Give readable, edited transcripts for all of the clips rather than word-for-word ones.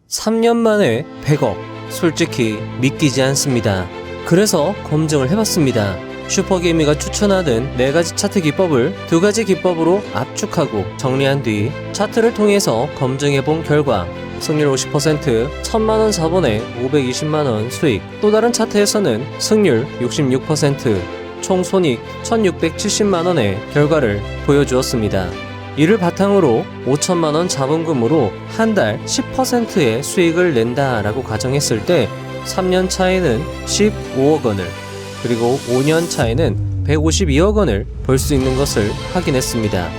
3년 만에 100억. 솔직히 믿기지 않습니다. 그래서 검증을 해봤습니다. 슈퍼게이미가 추천하는 4가지 차트 기법을 2가지 기법으로 압축하고 정리한 뒤 차트를 통해서 검증해본 결과 승률 50%, 1000만원 자본에 520만원 수익, 또 다른 차트에서는 승률 66%, 총 손익 1670만원의 결과를 보여주었습니다. 이를 바탕으로 5천만원 자본금으로 한 달 10%의 수익을 낸다라고 가정했을 때 3년 차에는 15억 원을, 그리고 5년 차에는 152억 원을 벌 수 있는 것을 확인했습니다.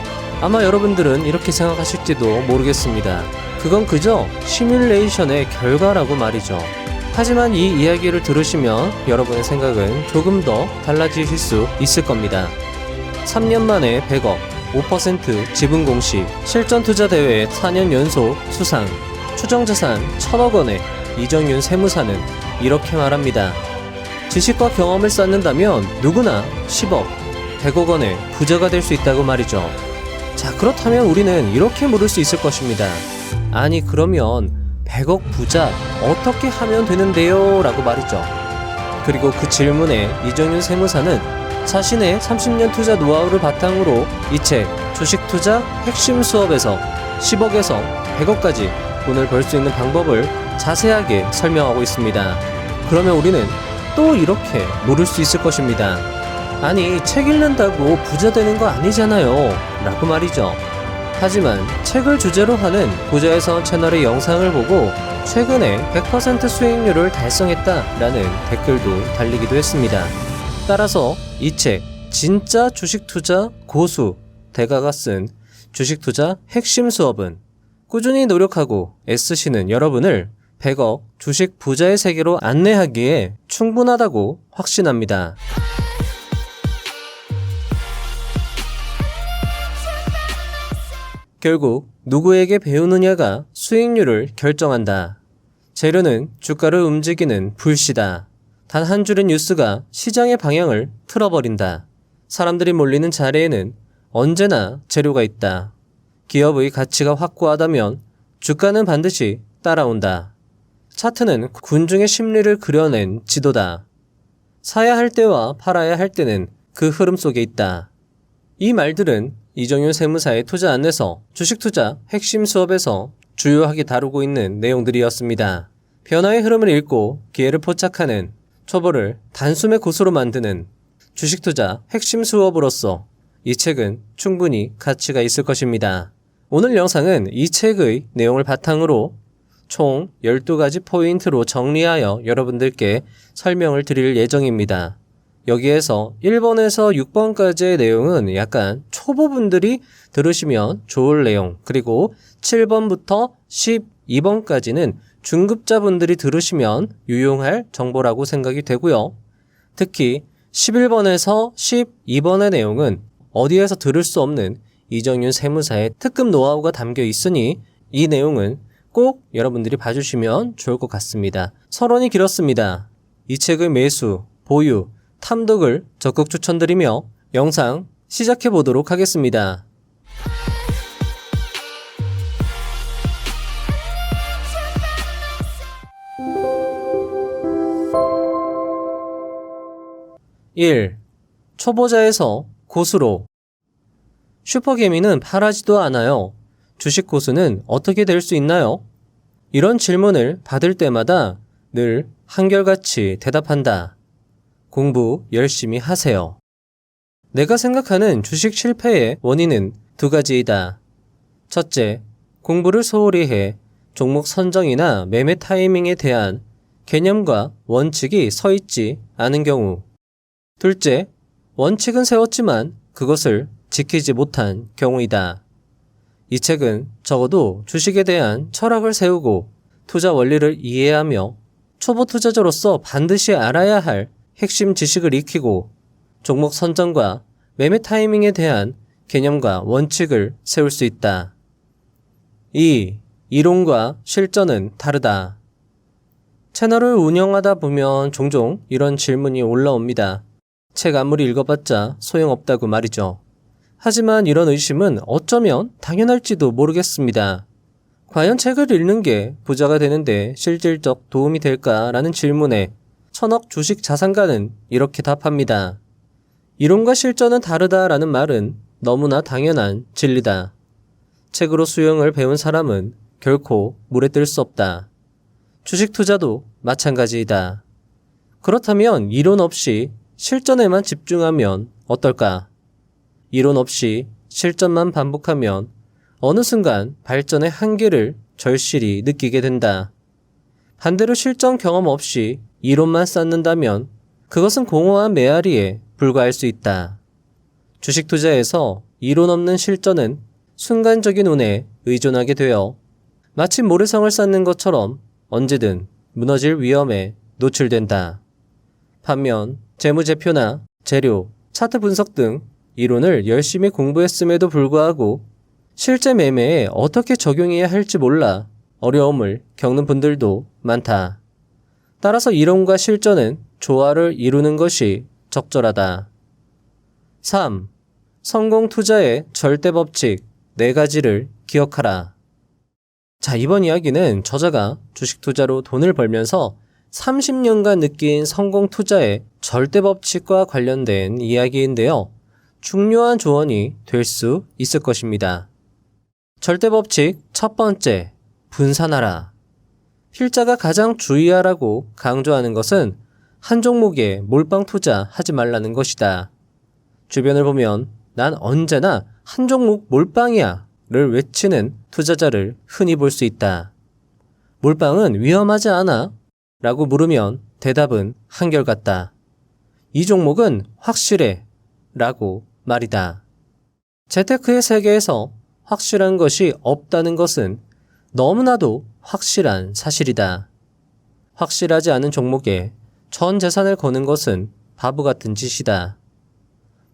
아마 여러분들은 이렇게 생각하실지도 모르겠습니다. 그건 그저 시뮬레이션의 결과라고 말이죠. 하지만 이 이야기를 들으시면 여러분의 생각은 조금 더 달라지실 수 있을 겁니다. 3년 만에 100억, 5% 지분 공시, 실전 투자 대회 4년 연속 수상, 추정자산 1000억 원의 이정윤 세무사는 이렇게 말합니다. 지식과 경험을 쌓는다면 누구나 10억, 100억 원의 부자가 될 수 있다고 말이죠. 자, 그렇다면 우리는 이렇게 물을 수 있을 것입니다. 아니, 그러면 100억 부자 어떻게 하면 되는데요? 라고 말이죠. 그리고 그 질문에 이정윤 세무사는 자신의 30년 투자 노하우를 바탕으로 이 책 주식 투자 핵심 수업에서 10억에서 100억까지 돈을 벌 수 있는 방법을 자세하게 설명하고 있습니다. 그러면 우리는 또 이렇게 물을 수 있을 것입니다. 아니, 책 읽는다고 부자 되는 거 아니잖아요 라고 말이죠. 하지만 책을 주제로 하는 부자의 선 채널의 영상을 보고 최근에 100% 수익률을 달성했다라는 댓글도 달리기도 했습니다. 따라서 이 책 진짜 주식 투자 고수 대가가 쓴 주식 투자 핵심 수업은 꾸준히 노력하고 애쓰시는 여러분을 100억 주식 부자의 세계로 안내하기에 충분하다고 확신합니다. 결국 누구에게 배우느냐가 수익률을 결정한다. 재료는 주가를 움직이는 불씨다. 단 한 줄의 뉴스가 시장의 방향을 틀어버린다. 사람들이 몰리는 자리에는 언제나 재료가 있다. 기업의 가치가 확고하다면 주가는 반드시 따라온다. 차트는 군중의 심리를 그려낸 지도다. 사야 할 때와 팔아야 할 때는 그 흐름 속에 있다. 이 말들은 이정윤 세무사의 투자 안내서 주식 투자 핵심 수업에서 주요하게 다루고 있는 내용들이었습니다. 변화의 흐름을 읽고 기회를 포착하는, 초보를 단숨에 고수로 만드는 주식 투자 핵심 수업으로서 이 책은 충분히 가치가 있을 것입니다. 오늘 영상은 이 책의 내용을 바탕으로 총 12가지 포인트로 정리하여 여러분들께 설명을 드릴 예정입니다. 여기에서 1번에서 6번까지의 내용은 약간 초보분들이 들으시면 좋을 내용, 그리고 7번부터 12번까지는 중급자분들이 들으시면 유용할 정보라고 생각이 되고요. 특히 11번에서 12번의 내용은 어디에서 들을 수 없는 이정윤 세무사의 특급 노하우가 담겨 있으니 이 내용은 꼭 여러분들이 봐주시면 좋을 것 같습니다. 서론이 길었습니다. 이 책의 매수, 보유, 탐독을 적극 추천드리며 영상 시작해 보도록 하겠습니다. (1) 초보자에서 고수로. 슈퍼개미는 팔하지도 않아요. 주식 고수는 어떻게 될 수 있나요? 이런 질문을 받을 때마다 늘 한결같이 대답한다. 공부 열심히 하세요. 내가 생각하는 주식 실패의 원인은 2가지이다. 첫째, 공부를 소홀히 해 종목 선정이나 매매 타이밍에 대한 개념과 원칙이 서 있지 않은 경우. 둘째, 원칙은 세웠지만 그것을 지키지 못한 경우이다. 이 책은 적어도 주식에 대한 철학을 세우고 투자 원리를 이해하며 초보 투자자로서 반드시 알아야 할 핵심 지식을 익히고 종목 선정과 매매 타이밍에 대한 개념과 원칙을 세울 수 있다. 2. 이론과 실전은 다르다. 채널을 운영하다 보면 종종 이런 질문이 올라옵니다. 책 아무리 읽어봤자 소용없다고 말이죠. 하지만 이런 의심은 어쩌면 당연할지도 모르겠습니다. 과연 책을 읽는 게 부자가 되는데 실질적 도움이 될까라는 질문에 천억 주식 자산가는 이렇게 답합니다. 이론과 실전은 다르다라는 말은 너무나 당연한 진리다. 책으로 수영을 배운 사람은 결코 물에 뜰 수 없다. 주식 투자도 마찬가지이다. 그렇다면 이론 없이 실전에만 집중하면 어떨까? 이론 없이 실전만 반복하면 어느 순간 발전의 한계를 절실히 느끼게 된다. 반대로 실전 경험 없이 이론만 쌓는다면 그것은 공허한 메아리에 불과할 수 있다. 주식 투자에서 이론 없는 실전은 순간적인 운에 의존하게 되어 마치 모래성을 쌓는 것처럼 언제든 무너질 위험에 노출된다. 반면 재무제표나 재료, 차트 분석 등 이론을 열심히 공부했음에도 불구하고 실제 매매에 어떻게 적용해야 할지 몰라 어려움을 겪는 분들도 많다. 따라서 이론과 실전은 조화를 이루는 것이 적절하다. 3. 성공 투자의 절대 법칙 4가지를 기억하라. 자, 이번 이야기는 저자가 주식 투자로 돈을 벌면서 30년간 느낀 성공 투자의 절대 법칙과 관련된 이야기인데요. 중요한 조언이 될 수 있을 것입니다. 절대 법칙 첫 번째, 분산하라. 필자가 가장 주의하라고 강조하는 것은 한 종목에 몰빵 투자하지 말라는 것이다. 주변을 보면 난 언제나 한 종목 몰빵이야 를 외치는 투자자를 흔히 볼 수 있다. 몰빵은 위험하지 않아? 라고 물으면 대답은 한결같다. 이 종목은 확실해 라고 말이다. 재테크의 세계에서 확실한 것이 없다는 것은 너무나도 확실한 사실이다. 확실하지 않은 종목에 전 재산을 거는 것은 바보 같은 짓이다.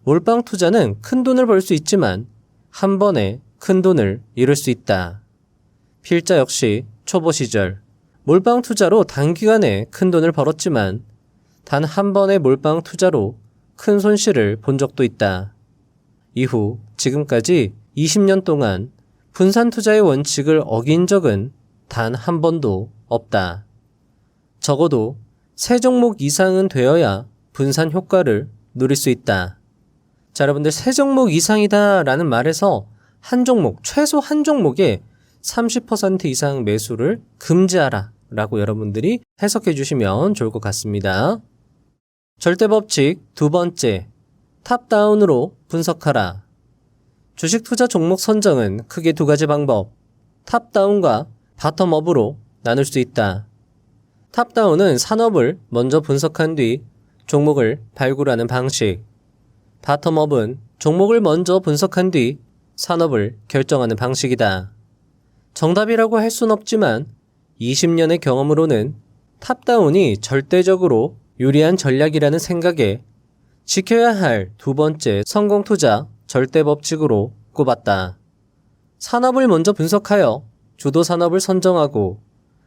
몰빵 투자는 큰 돈을 벌 수 있지만 한 번에 큰 돈을 잃을 수 있다. 필자 역시 초보 시절 몰빵 투자로 단기간에 큰 돈을 벌었지만 단 한 번의 몰빵 투자로 큰 손실을 본 적도 있다. 이후 지금까지 20년 동안 분산 투자의 원칙을 어긴 적은 단 한 번도 없다. 적어도 3종목 이상은 되어야 분산 효과를 누릴 수 있다. 자, 여러분들 3종목 이상이다 라는 말에서 한 종목, 최소 한 종목에 30% 이상 매수를 금지하라 라고 여러분들이 해석해 주시면 좋을 것 같습니다. 절대 법칙 두 번째, 탑다운으로 분석하라. 주식 투자 종목 선정은 크게 2가지 방법, 탑다운과 바텀업으로 나눌 수 있다. 탑다운은 산업을 먼저 분석한 뒤 종목을 발굴하는 방식, 바텀업은 종목을 먼저 분석한 뒤 산업을 결정하는 방식이다. 정답이라고 할 순 없지만 20년의 경험으로는 탑다운이 절대적으로 유리한 전략이라는 생각에 지켜야 할 2번째 성공 투자 절대 법칙으로 꼽았다. 산업을 먼저 분석하여 주도 산업을 선정하고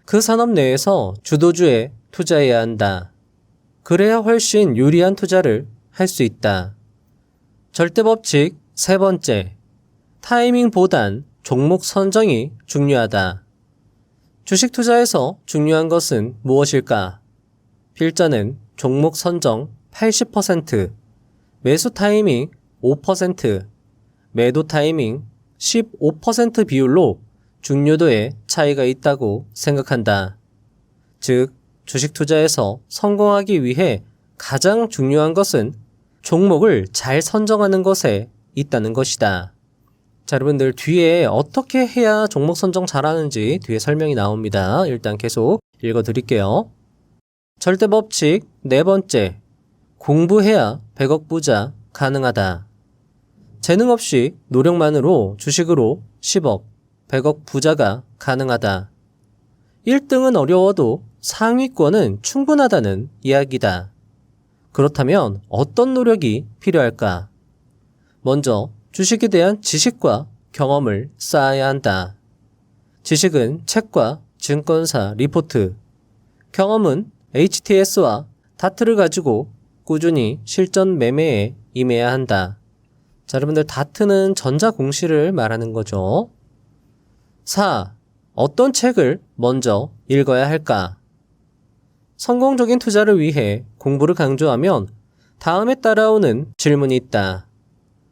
그 산업 내에서 주도주에 투자해야 한다. 그래야 훨씬 유리한 투자를 할 수 있다. 절대 법칙 세 번째, 타이밍보단 종목 선정이 중요하다. 주식 투자에서 중요한 것은 무엇일까? 필자는 종목 선정 80%, 매수 타이밍 5%, 매도 타이밍 15% 비율로 중요도에 차이가 있다고 생각한다. 즉, 주식 투자에서 성공하기 위해 가장 중요한 것은 종목을 잘 선정하는 것에 있다는 것이다. 자, 여러분들 뒤에 어떻게 해야 종목 선정 잘하는지 뒤에 설명이 나옵니다. 일단 계속 읽어드릴게요. 절대 법칙 네 번째, 공부해야 100억 부자 가능하다. 재능 없이 노력만으로 주식으로 10억, 100억 부자가 가능하다. 1등은 어려워도 상위권은 충분하다는 이야기다. 그렇다면 어떤 노력이 필요할까? 먼저 주식에 대한 지식과 경험을 쌓아야 한다. 지식은 책과 증권사 리포트, 경험은 HTS와 다트를 가지고 꾸준히 실전 매매에 임해야 한다. 자, 여러분들 다트는 전자공시를 말하는 거죠. 4. 어떤 책을 먼저 읽어야 할까? 성공적인 투자를 위해 공부를 강조하면 다음에 따라오는 질문이 있다.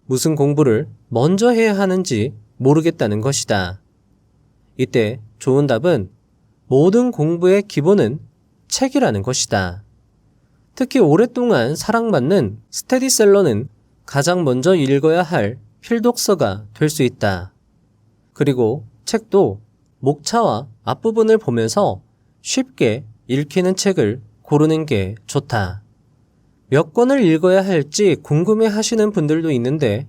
무슨 공부를 먼저 해야 하는지 모르겠다는 것이다. 이때 좋은 답은 모든 공부의 기본은 책이라는 것이다. 특히 오랫동안 사랑받는 스테디셀러는 가장 먼저 읽어야 할 필독서가 될 수 있다. 그리고 책도 목차와 앞부분을 보면서 쉽게 읽히는 책을 고르는 게 좋다. 몇 권을 읽어야 할지 궁금해 하시는 분들도 있는데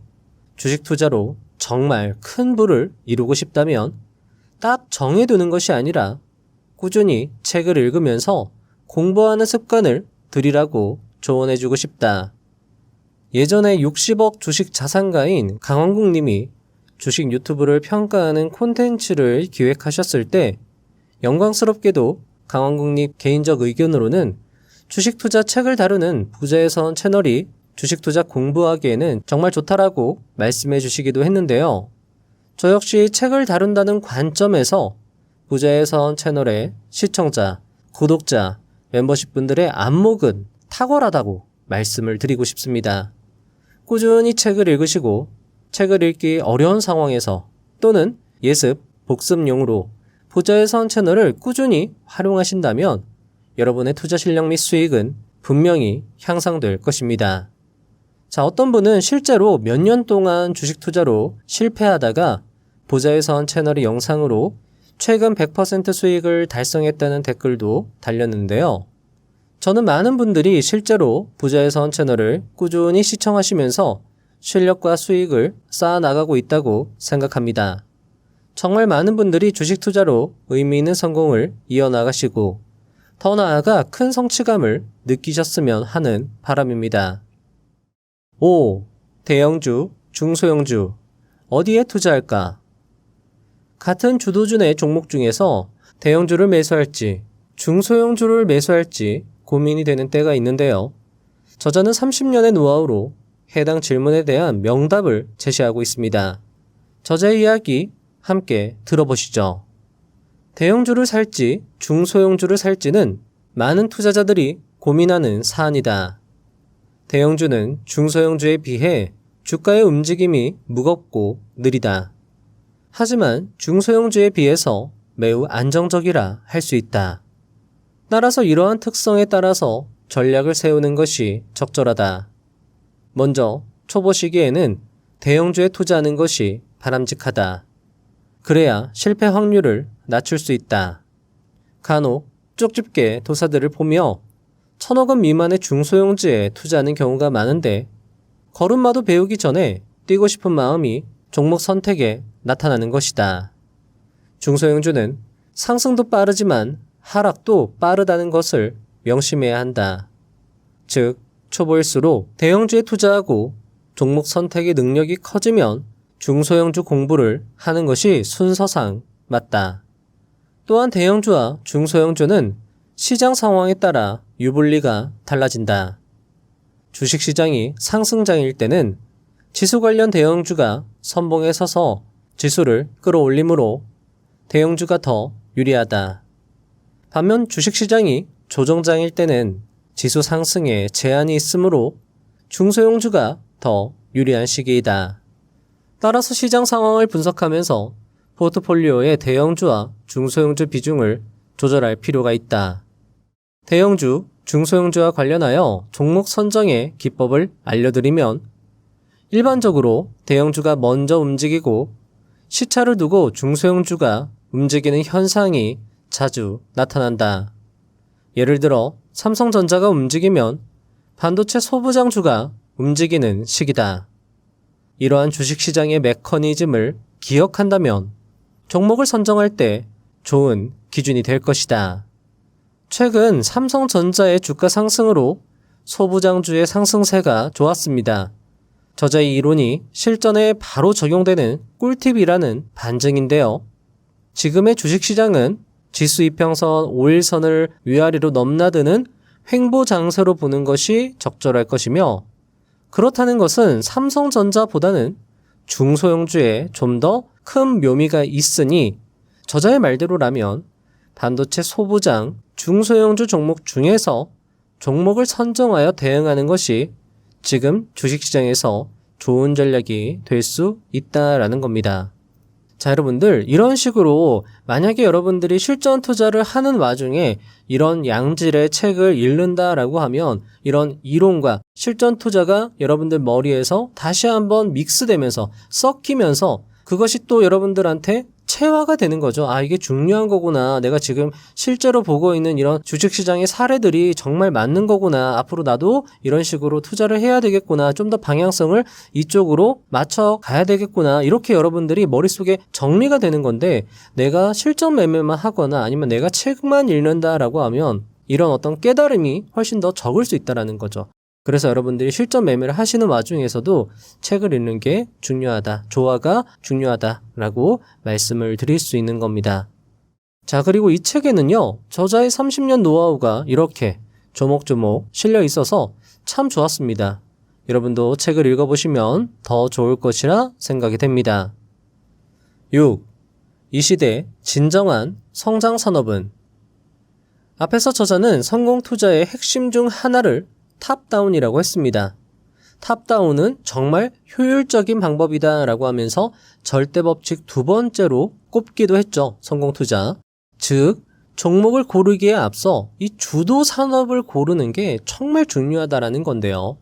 주식 투자로 정말 큰 부를 이루고 싶다면 딱 정해두는 것이 아니라 꾸준히 책을 읽으면서 공부하는 습관을 들이라고 조언해주고 싶다. 예전에 60억 주식 자산가인 강원국 님이 주식 유튜브를 평가하는 콘텐츠를 기획하셨을 때 영광스럽게도 강원국 님 개인적 의견으로는 주식 투자 책을 다루는 부자의 선 채널이 주식 투자 공부하기에는 정말 좋다라고 말씀해 주시기도 했는데요. 저 역시 책을 다룬다는 관점에서 부자의 선 채널의 시청자, 구독자, 멤버십 분들의 안목은 탁월하다고 말씀을 드리고 싶습니다. 꾸준히 책을 읽으시고 책을 읽기 어려운 상황에서 또는 예습, 복습용으로 부자의 선 채널을 꾸준히 활용하신다면 여러분의 투자 실력 및 수익은 분명히 향상될 것입니다. 자, 어떤 분은 실제로 몇 년 동안 주식 투자로 실패하다가 부자의 선 채널의 영상으로 최근 100% 수익을 달성했다는 댓글도 달렸는데요. 저는 많은 분들이 실제로 부자의 선 채널을 꾸준히 시청하시면서 실력과 수익을 쌓아나가고 있다고 생각합니다. 정말 많은 분들이 주식 투자로 의미 있는 성공을 이어나가시고 더 나아가 큰 성취감을 느끼셨으면 하는 바람입니다. 5. 대형주, 중소형주, 어디에 투자할까? 같은 주도주 내 종목 중에서 대형주를 매수할지 중소형주를 매수할지 고민이 되는 때가 있는데요. 저자는 30년의 노하우로 해당 질문에 대한 명답을 제시하고 있습니다. 저자의 이야기 함께 들어보시죠. 대형주를 살지 중소형주를 살지는 많은 투자자들이 고민하는 사안이다. 대형주는 중소형주에 비해 주가의 움직임이 무겁고 느리다. 하지만 중소형주에 비해서 매우 안정적이라 할 수 있다. 따라서 이러한 특성에 따라서 전략을 세우는 것이 적절하다. 먼저 초보 시기에는 대형주에 투자하는 것이 바람직하다. 그래야 실패 확률을 낮출 수 있다. 간혹 쪽집게 도사들을 보며 1,000억 원 미만의 중소형주에 투자하는 경우가 많은데 걸음마도 배우기 전에 뛰고 싶은 마음이 종목 선택에 나타나는 것이다. 중소형주는 상승도 빠르지만 하락도 빠르다는 것을 명심해야 한다. 즉, 초보일수록 대형주에 투자하고 종목 선택의 능력이 커지면 중소형주 공부를 하는 것이 순서상 맞다. 또한 대형주와 중소형주는 시장 상황에 따라 유불리가 달라진다. 주식시장이 상승장일 때는 지수 관련 대형주가 선봉에 서서 지수를 끌어올리므로 대형주가 더 유리하다. 반면 주식시장이 조정장일 때는 지수 상승에 제한이 있으므로 중소형주가 더 유리한 시기이다. 따라서 시장 상황을 분석하면서 포트폴리오의 대형주와 중소형주 비중을 조절할 필요가 있다. 대형주, 중소형주와 관련하여 종목 선정의 기법을 알려드리면 일반적으로 대형주가 먼저 움직이고 시차를 두고 중소형주가 움직이는 현상이 자주 나타난다. 예를 들어 삼성전자가 움직이면 반도체 소부장주가 움직이는 시기다. 이러한 주식시장의 메커니즘을 기억한다면 종목을 선정할 때 좋은 기준이 될 것이다. 최근 삼성전자의 주가 상승으로 소부장주의 상승세가 좋았습니다. 저자의 이론이 실전에 바로 적용되는 꿀팁이라는 반증인데요. 지금의 주식시장은 지수 이평선 5일선을 위아래로 넘나드는 횡보장세로 보는 것이 적절할 것이며 그렇다는 것은 삼성전자보다는 중소형주에 좀 더 큰 묘미가 있으니 저자의 말대로라면 반도체 소부장, 중소형주 종목 중에서 종목을 선정하여 대응하는 것이 지금 주식시장에서 좋은 전략이 될 수 있다라는 겁니다. 자, 여러분들, 이런 식으로 만약에 여러분들이 실전 투자를 하는 와중에 이런 양질의 책을 읽는다라고 하면 이런 이론과 실전 투자가 여러분들 머리에서 다시 한번 믹스되면서 섞이면서 그것이 또 여러분들한테 체화가 되는 거죠. 아, 이게 중요한 거구나. 내가 지금 실제로 보고 있는 이런 주식시장의 사례들이 정말 맞는 거구나. 앞으로 나도 이런 식으로 투자를 해야 되겠구나. 좀 더 방향성을 이쪽으로 맞춰 가야 되겠구나. 이렇게 여러분들이 머릿속에 정리가 되는 건데, 내가 실전 매매만 하거나 아니면 내가 책만 읽는다라고 하면 이런 어떤 깨달음이 훨씬 더 적을 수 있다는 거죠. 그래서 여러분들이 실전 매매를 하시는 와중에서도 책을 읽는 게 중요하다, 조화가 중요하다라고 말씀을 드릴 수 있는 겁니다. 자, 그리고 이 책에는요, 저자의 30년 노하우가 이렇게 조목조목 실려 있어서 참 좋았습니다. 여러분도 책을 읽어보시면 더 좋을 것이라 생각이 됩니다. 6. 이 시대 진정한 성장 산업은? 앞에서 저자는 성공 투자의 핵심 중 하나를 탑다운이라고 했습니다. 탑다운은 정말 효율적인 방법이다 라고 하면서 절대법칙 두 번째로 꼽기도 했죠. 성공투자. 즉, 종목을 고르기에 앞서 이 주도 산업을 고르는 게 정말 중요하다라는 건데요.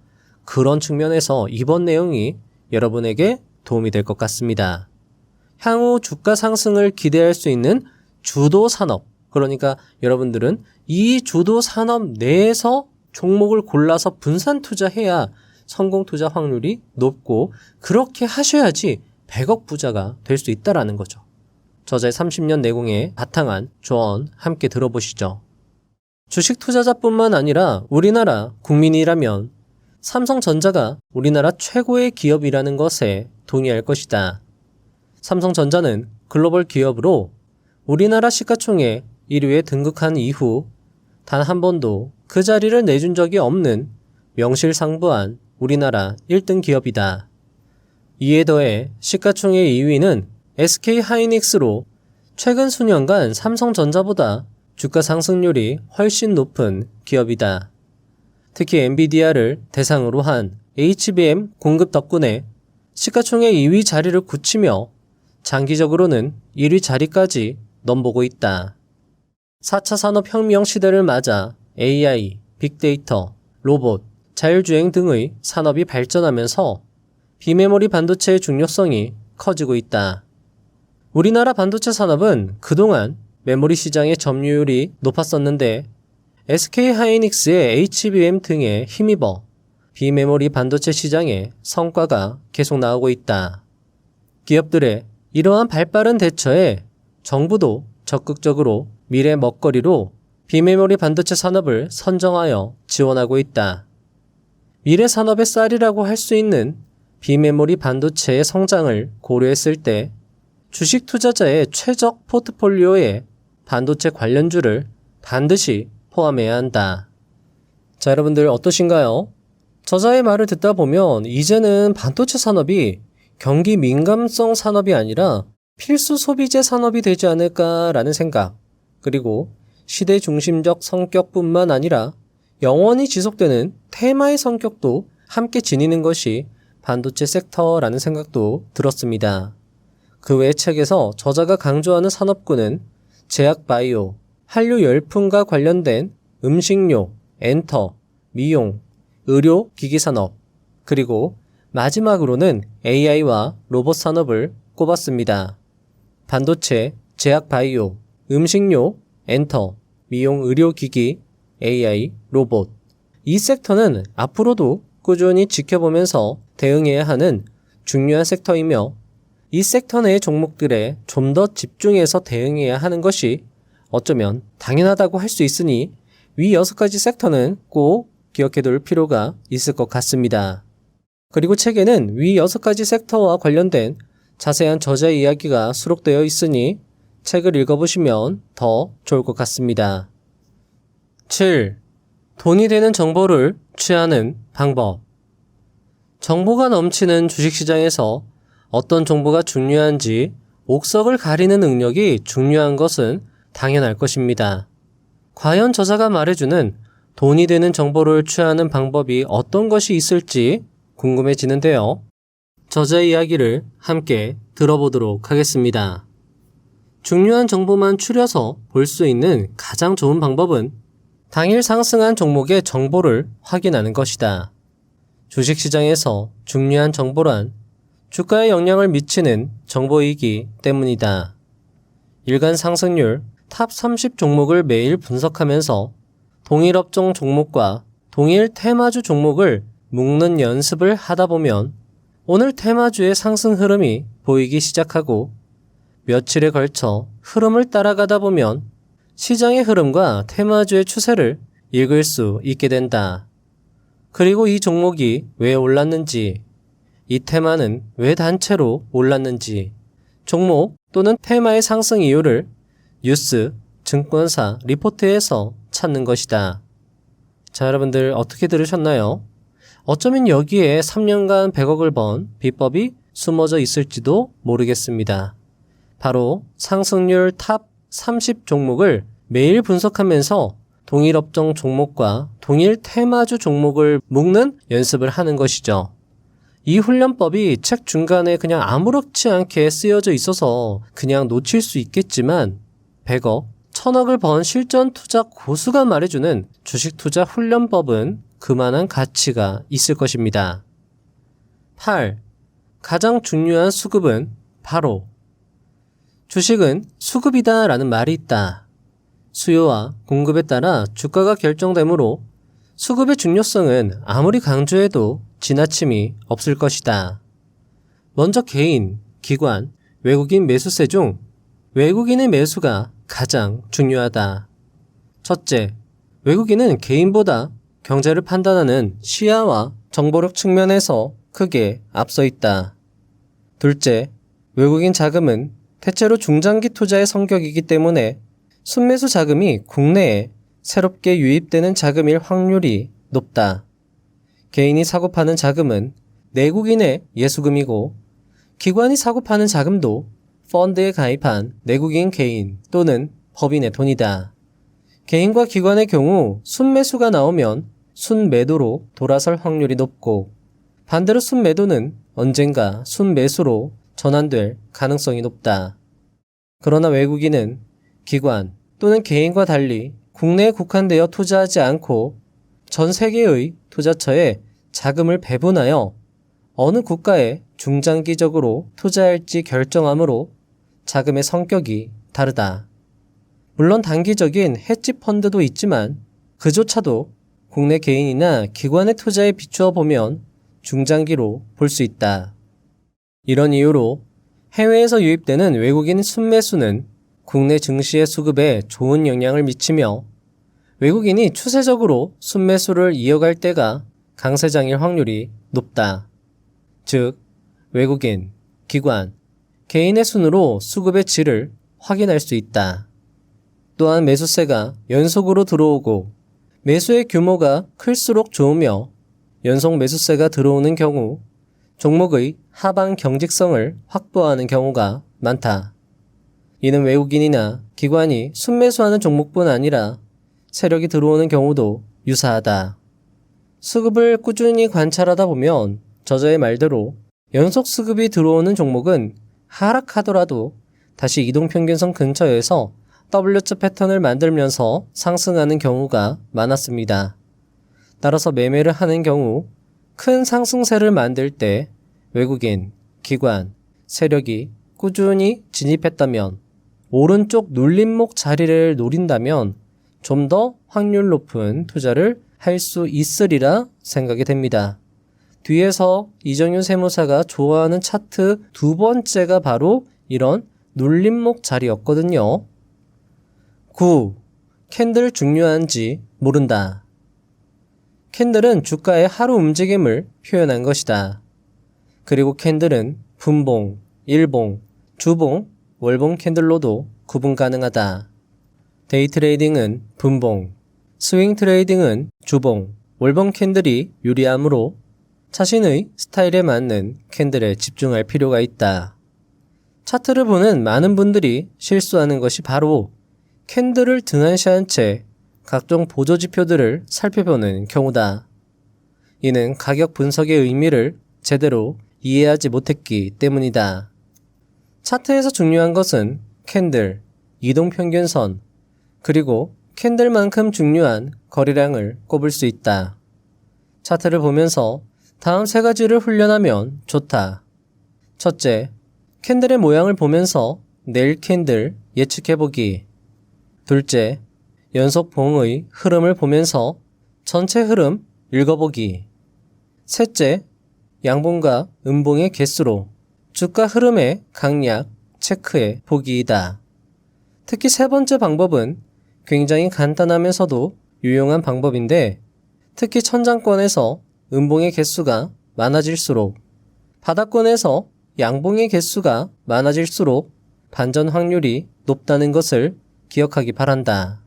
그런 측면에서 이번 내용이 여러분에게 도움이 될 것 같습니다. 향후 주가 상승을 기대할 수 있는 주도 산업. 그러니까 여러분들은 이 주도 산업 내에서 종목을 골라서 분산 투자해야 성공 투자 확률이 높고 그렇게 하셔야지 100억 부자가 될 수 있다라는 거죠. 저자의 30년 내공에 바탕한 조언 함께 들어보시죠. 주식 투자자뿐만 아니라 우리나라 국민이라면 삼성전자가 우리나라 최고의 기업이라는 것에 동의할 것이다. 삼성전자는 글로벌 기업으로 우리나라 시가총액 1위에 등극한 이후 단 한 번도 그 자리를 내준 적이 없는 명실상부한 우리나라 1등 기업이다. 이에 더해 시가총액 2위는 SK하이닉스로 최근 수년간 삼성전자보다 주가 상승률이 훨씬 높은 기업이다. 특히 엔비디아를 대상으로 한 HBM 공급 덕분에 시가총액 2위 자리를 굳히며 장기적으로는 1위 자리까지 넘보고 있다. 4차 산업혁명 시대를 맞아 AI, 빅데이터, 로봇, 자율주행 등의 산업이 발전하면서 비메모리 반도체의 중요성이 커지고 있다. 우리나라 반도체 산업은 그동안 메모리 시장의 점유율이 높았었는데 SK하이닉스의 HBM 등에 힘입어 비메모리 반도체 시장의 성과가 계속 나오고 있다. 기업들의 이러한 발빠른 대처에 정부도 적극적으로 미래 먹거리로 비메모리 반도체 산업을 선정하여 지원하고 있다. 미래 산업의 쌀이라고 할 수 있는 비메모리 반도체의 성장을 고려했을 때 주식 투자자의 최적 포트폴리오에 반도체 관련주를 반드시 포함해야 한다. 자, 여러분들 어떠신가요? 저자의 말을 듣다 보면 이제는 반도체 산업이 경기 민감성 산업이 아니라 필수 소비재 산업이 되지 않을까라는 생각, 그리고 시대 중심적 성격뿐만 아니라 영원히 지속되는 테마의 성격도 함께 지니는 것이 반도체 섹터라는 생각도 들었습니다. 그 외 책에서 저자가 강조하는 산업군은 제약바이오, 한류열풍과 관련된 음식료, 엔터, 미용, 의료 기기산업, 그리고 마지막으로는 AI와 로봇 산업을 꼽았습니다. 반도체, 제약바이오, 음식료, 엔터, 미용, 의료기기, AI, 로봇. 이 섹터는 앞으로도 꾸준히 지켜보면서 대응해야 하는 중요한 섹터이며 이 섹터 내의 종목들에 좀 더 집중해서 대응해야 하는 것이 어쩌면 당연하다고 할 수 있으니 위 6가지 섹터는 꼭 기억해둘 필요가 있을 것 같습니다. 그리고 책에는 위 6가지 섹터와 관련된 자세한 저자의 이야기가 수록되어 있으니 책을 읽어보시면 더 좋을 것 같습니다. 7. 돈이 되는 정보를 취하는 방법. 정보가 넘치는 주식시장에서 어떤 정보가 중요한지 옥석을 가리는 능력이 중요한 것은 당연할 것입니다. 과연 저자가 말해주는 돈이 되는 정보를 취하는 방법이 어떤 것이 있을지 궁금해지는데요. 저자의 이야기를 함께 들어보도록 하겠습니다. 중요한 정보만 추려서 볼 수 있는 가장 좋은 방법은 당일 상승한 종목의 정보를 확인하는 것이다. 주식시장에서 중요한 정보란 주가에 영향을 미치는 정보이기 때문이다. 일간 상승률 탑 30 종목을 매일 분석하면서 동일 업종 종목과 동일 테마주 종목을 묶는 연습을 하다 보면 오늘 테마주의 상승 흐름이 보이기 시작하고 며칠에 걸쳐 흐름을 따라가다 보면 시장의 흐름과 테마주의 추세를 읽을 수 있게 된다. 그리고 이 종목이 왜 올랐는지, 이 테마는 왜 단체로 올랐는지, 종목 또는 테마의 상승 이유를 뉴스, 증권사, 리포트에서 찾는 것이다. 자, 여러분들 어떻게 들으셨나요? 어쩌면 여기에 3년간 100억을 번 비법이 숨어져 있을지도 모르겠습니다. 바로 상승률 탑 30 종목을 매일 분석하면서 동일 업종 종목과 동일 테마주 종목을 묶는 연습을 하는 것이죠. 이 훈련법이 책 중간에 그냥 아무렇지 않게 쓰여져 있어서 그냥 놓칠 수 있겠지만 100억, 1000억을 번 실전 투자 고수가 말해주는 주식 투자 훈련법은 그만한 가치가 있을 것입니다. 8. 가장 중요한 수급은 바로 주식은 수급이다 라는 말이 있다. 수요와 공급에 따라 주가가 결정되므로 수급의 중요성은 아무리 강조해도 지나침이 없을 것이다. 먼저 개인, 기관, 외국인 매수세 중 외국인의 매수가 가장 중요하다. 첫째, 외국인은 개인보다 경제를 판단하는 시야와 정보력 측면에서 크게 앞서 있다. 둘째, 외국인 자금은 대체로 중장기 투자의 성격이기 때문에 순매수 자금이 국내에 새롭게 유입되는 자금일 확률이 높다. 개인이 사고 파는 자금은 내국인의 예수금이고 기관이 사고 파는 자금도 펀드에 가입한 내국인 개인 또는 법인의 돈이다. 개인과 기관의 경우 순매수가 나오면 순매도로 돌아설 확률이 높고 반대로 순매도는 언젠가 순매수로 전환될 가능성이 높다. 그러나 외국인은 기관 또는 개인과 달리 국내에 국한되어 투자하지 않고 전 세계의 투자처에 자금을 배분하여 어느 국가에 중장기적으로 투자할지 결정하므로 자금의 성격이 다르다. 물론 단기적인 헤지 펀드도 있지만 그조차도 국내 개인이나 기관의 투자에 비추어 보면 중장기로 볼 수 있다. 이런 이유로 해외에서 유입되는 외국인 순매수는 국내 증시의 수급에 좋은 영향을 미치며 외국인이 추세적으로 순매수를 이어갈 때가 강세장일 확률이 높다. 즉, 외국인, 기관, 개인의 순으로 수급의 질을 확인할 수 있다. 또한 매수세가 연속으로 들어오고 매수의 규모가 클수록 좋으며 연속 매수세가 들어오는 경우 종목의 하방 경직성을 확보하는 경우가 많다. 이는 외국인이나 기관이 순매수하는 종목뿐 아니라 세력이 들어오는 경우도 유사하다. 수급을 꾸준히 관찰하다 보면 저자의 말대로 연속 수급이 들어오는 종목은 하락하더라도 다시 이동평균선 근처에서 W자 패턴을 만들면서 상승하는 경우가 많았습니다. 따라서 매매를 하는 경우 큰 상승세를 만들 때 외국인, 기관, 세력이 꾸준히 진입했다면 오른쪽 눌림목 자리를 노린다면 좀 더 확률 높은 투자를 할 수 있으리라 생각이 됩니다. 뒤에서 이정윤 세무사가 좋아하는 차트 두 번째가 바로 이런 눌림목 자리였거든요. 9. 캔들 중요한지 모른다. 캔들은 주가의 하루 움직임을 표현한 것이다. 그리고 캔들은 분봉, 일봉, 주봉, 월봉 캔들로도 구분 가능하다. 데이 트레이딩은 분봉, 스윙 트레이딩은 주봉, 월봉 캔들이 유리하므로 자신의 스타일에 맞는 캔들에 집중할 필요가 있다. 차트를 보는 많은 분들이 실수하는 것이 바로 캔들을 등한시한 채 각종 보조지표들을 살펴보는 경우다. 이는 가격 분석의 의미를 제대로 이해하지 못했기 때문이다. 차트에서 중요한 것은 캔들, 이동평균선, 그리고 캔들만큼 중요한 거래량을 꼽을 수 있다. 차트를 보면서 다음 세 가지를 훈련하면 좋다. 첫째, 캔들의 모양을 보면서 내일 캔들 예측해보기. 둘째, 연속 봉의 흐름을 보면서 전체 흐름 읽어보기. 셋째, 양봉과 음봉의 개수로 주가 흐름의 강약 체크해 보기이다. 특히 세 번째 방법은 굉장히 간단하면서도 유용한 방법인데, 특히 천장권에서 음봉의 개수가 많아질수록, 바닥권에서 양봉의 개수가 많아질수록 반전 확률이 높다는 것을 기억하기 바란다.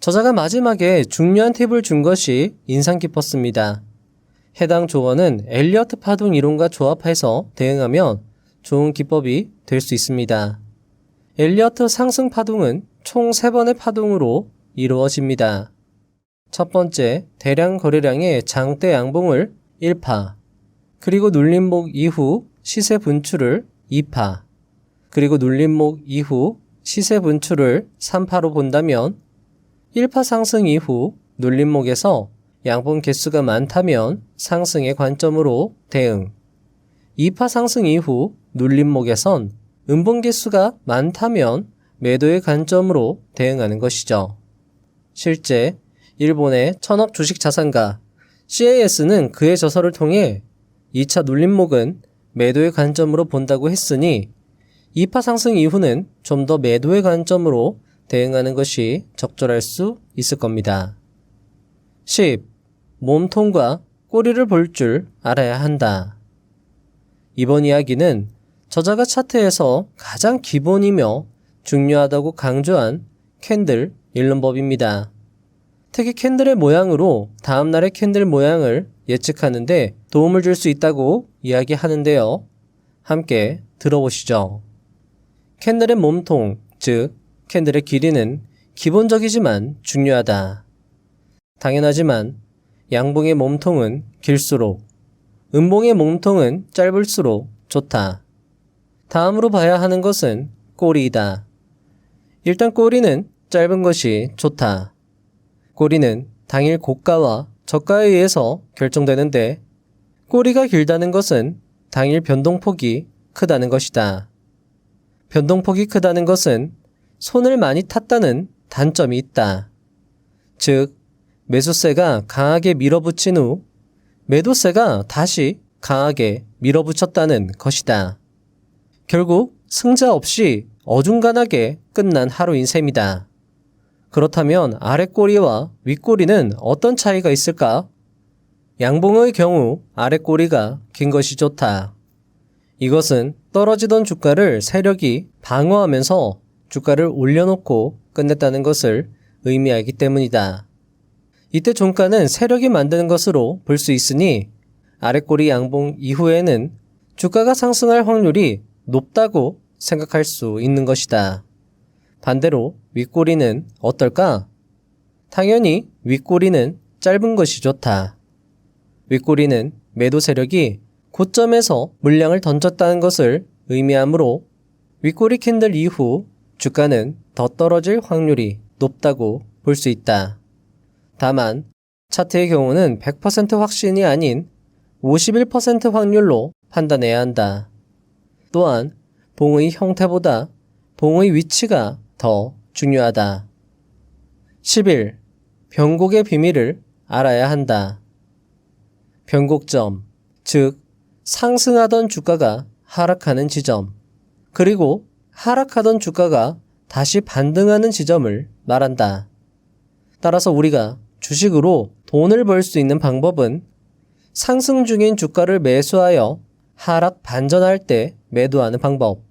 저자가 마지막에 중요한 팁을 준 것이 인상 깊었습니다. 해당 조언은 엘리어트 파동 이론과 조합해서 대응하면 좋은 기법이 될 수 있습니다. 엘리어트 상승 파동은 총 3번의 파동으로 이루어집니다. 첫 번째, 대량 거래량의 장대 양봉을 1파, 그리고 눌림목 이후 시세 분출을 2파, 그리고 눌림목 이후 시세 분출을 3파로 본다면 1파 상승 이후 눌림목에서 양봉 개수가 많다면 상승의 관점으로 대응, 2파 상승 이후 눌림목에선 음봉 개수가 많다면 매도의 관점으로 대응하는 것이죠. 실제 일본의 천억 주식 자산가 CAS는 그의 저서를 통해 2차 눌림목은 매도의 관점으로 본다고 했으니 2파 상승 이후는 좀 더 매도의 관점으로 대응하는 것이 적절할 수 있을 겁니다. 10. 몸통과 꼬리를 볼 줄 알아야 한다. 이번 이야기는 저자가 차트에서 가장 기본이며 중요하다고 강조한 캔들 읽는 법입니다. 특히 캔들의 모양으로 다음날의 캔들 모양을 예측하는데 도움을 줄 수 있다고 이야기하는데요. 함께 들어보시죠. 캔들의 몸통, 즉 캔들의 길이는 기본적이지만 중요하다. 당연하지만 양봉의 몸통은 길수록, 음봉의 몸통은 짧을수록 좋다. 다음으로 봐야 하는 것은 꼬리이다. 일단 꼬리는 짧은 것이 좋다. 꼬리는 당일 고가와 저가에 의해서 결정되는데, 꼬리가 길다는 것은 당일 변동폭이 크다는 것이다. 변동폭이 크다는 것은 손을 많이 탔다는 단점이 있다. 즉, 매수세가 강하게 밀어붙인 후 매도세가 다시 강하게 밀어붙였다는 것이다. 결국 승자 없이 어중간하게 끝난 하루인 셈이다. 그렇다면 아랫꼬리와 윗꼬리는 어떤 차이가 있을까? 양봉의 경우 아랫꼬리가 긴 것이 좋다. 이것은 떨어지던 주가를 세력이 방어하면서 주가를 올려놓고 끝냈다는 것을 의미하기 때문이다. 이때 종가는 세력이 만드는 것으로 볼 수 있으니 아랫꼬리 양봉 이후에는 주가가 상승할 확률이 높다고 생각할 수 있는 것이다. 반대로 윗꼬리는 어떨까? 당연히 윗꼬리는 짧은 것이 좋다. 윗꼬리는 매도 세력이 고점에서 물량을 던졌다는 것을 의미하므로 윗꼬리 캔들 이후 주가는 더 떨어질 확률이 높다고 볼 수 있다. 다만 차트의 경우는 100% 확신이 아닌 51% 확률로 판단해야 한다. 또한 봉의 형태보다 봉의 위치가 더 중요하다. 11. 변곡의 비밀을 알아야 한다. 변곡점, 즉 상승하던 주가가 하락하는 지점, 그리고 하락하던 주가가 다시 반등하는 지점을 말한다. 따라서 우리가 주식으로 돈을 벌 수 있는 방법은 상승 중인 주가를 매수하여 하락 반전할 때 매도하는 방법,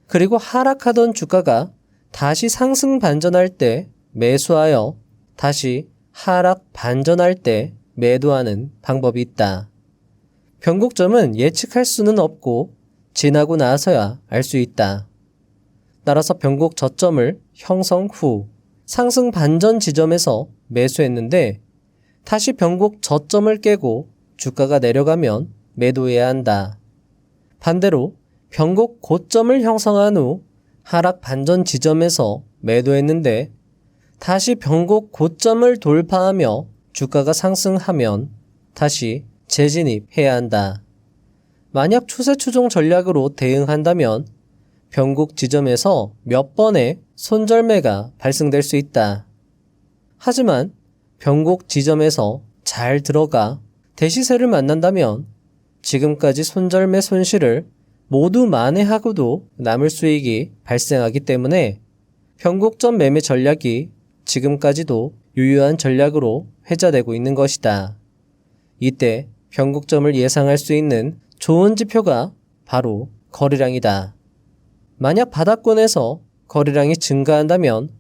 그리고 하락하던 주가가 다시 상승 반전할 때 매수하여 다시 하락 반전할 때 매도하는 방법이 있다. 변곡점은 예측할 수는 없고 지나고 나서야 알 수 있다. 따라서 변곡 저점을 형성 후 상승 반전 지점에서 매수했는데 다시 변곡 저점을 깨고 주가가 내려가면 매도해야 한다. 반대로 변곡 고점을 형성한 후 하락 반전 지점에서 매도했는데 다시 변곡 고점을 돌파하며 주가가 상승하면 다시 재진입해야 한다. 만약 추세 추종 전략으로 대응한다면 변곡 지점에서 몇 번의 손절매가 발생될 수 있다. 하지만 변곡 지점에서 잘 들어가 대시세를 만난다면 지금까지 손절매 손실을 모두 만회하고도 남을 수익이 발생하기 때문에 변곡점 매매 전략이 지금까지도 유효한 전략으로 회자되고 있는 것이다. 이때 변곡점을 예상할 수 있는 좋은 지표가 바로 거래량이다. 만약 바닥권에서 거래량이 증가한다면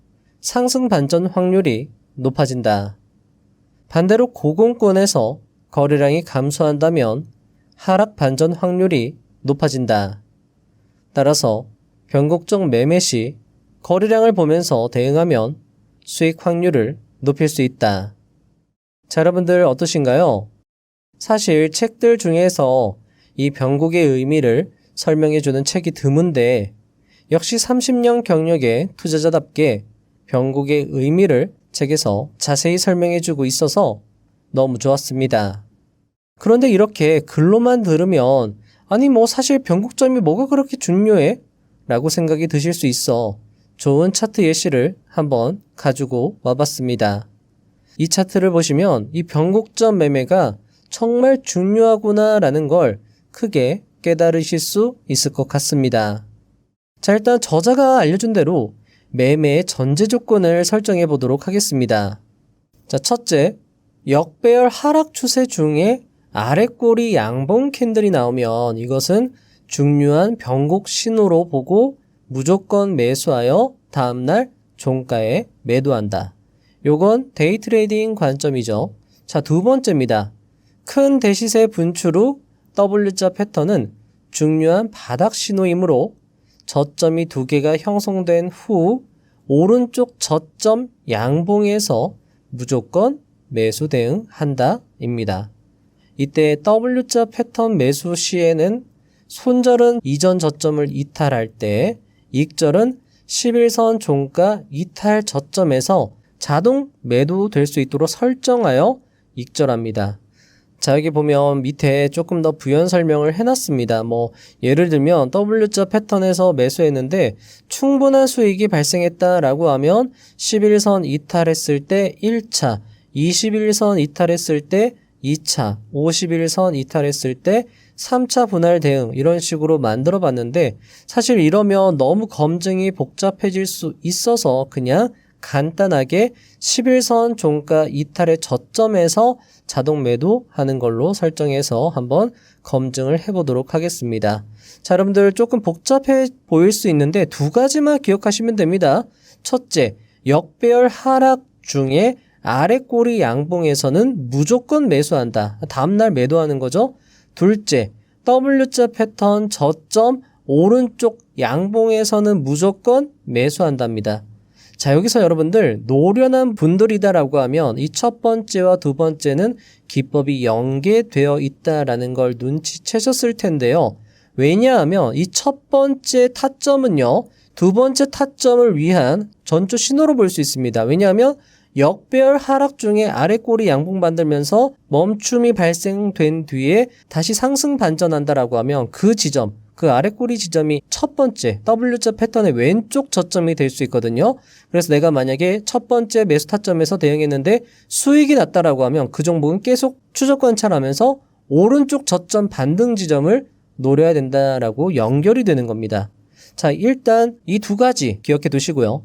상승 반전 확률이 높아진다. 반대로 고공권에서 거래량이 감소한다면 하락 반전 확률이 높아진다. 따라서 변곡점 매매 시 거래량을 보면서 대응하면 수익 확률을 높일 수 있다. 자, 여러분들 어떠신가요? 사실 책들 중에서 이 변곡의 의미를 설명해주는 책이 드문데 역시 30년 경력의 투자자답게 변곡의 의미를 책에서 자세히 설명해주고 있어서 너무 좋았습니다. 그런데 이렇게 글로만 들으면 아니 사실 변곡점이 뭐가 그렇게 중요해? 라고 생각이 드실 수 있어 좋은 차트 예시를 한번 가지고 와봤습니다. 이 차트를 보시면 이 변곡점 매매가 정말 중요하구나 라는 걸 크게 깨달으실 수 있을 것 같습니다. 자, 일단 저자가 알려준 대로 매매의 전제 조건을 설정해 보도록 하겠습니다. 자, 첫째, 역배열 하락 추세 중에 아랫꼬리 양봉 캔들이 나오면 이것은 중요한 변곡 신호로 보고 무조건 매수하여 다음날 종가에 매도한다. 요건 데이 트레이딩 관점이죠. 자, 두 번째입니다. 큰 대시세 분출 후 W자 패턴은 중요한 바닥 신호이므로 저점이 두 개가 형성된 후 오른쪽 저점 양봉에서 무조건 매수 대응한다 입니다. 이때 W자 패턴 매수 시에는 손절은 이전 저점을 이탈할 때 익절은 11선 종가 이탈 저점에서 자동 매도될 수 있도록 설정하여 익절합니다. 자, 여기 보면 밑에 조금 더 부연 설명을 해놨습니다. 예를 들면 W자 패턴에서 매수했는데 충분한 수익이 발생했다라고 하면 11선 이탈했을 때 1차, 21선 이탈했을 때 2차, 51선 이탈했을 때 3차 분할 대응 이런 식으로 만들어 봤는데 사실 이러면 너무 검증이 복잡해질 수 있어서 그냥 간단하게 11선 종가 이탈의 저점에서 자동 매도하는 걸로 설정해서 한번 검증을 해보도록 하겠습니다. 자, 여러분들 조금 복잡해 보일 수 있는데 두 가지만 기억하시면 됩니다. 첫째, 역배열 하락 중에 아랫꼬리 양봉에서는 무조건 매수한다. 다음날 매도하는 거죠. 둘째, W자 패턴 저점 오른쪽 양봉에서는 무조건 매수한답니다. 자, 여기서 여러분들 노련한 분들이다라고 하면 이 첫 번째와 두 번째는 기법이 연계되어 있다라는 걸 눈치채셨을 텐데요. 왜냐하면 이 첫 번째 타점은요, 두 번째 타점을 위한 전조 신호로 볼 수 있습니다. 왜냐하면 역배열 하락 중에 아랫꼬리 양봉 만들면서 멈춤이 발생된 뒤에 다시 상승 반전한다라고 하면 그 지점, 그 아랫꼬리 지점이 첫 번째 W자 패턴의 왼쪽 저점이 될 수 있거든요. 그래서 내가 만약에 첫 번째 매수 타점에서 대응했는데 수익이 났다라고 하면 그 종목은 계속 추적 관찰하면서 오른쪽 저점 반등 지점을 노려야 된다라고 연결이 되는 겁니다. 자, 일단 이 두 가지 기억해 두시고요.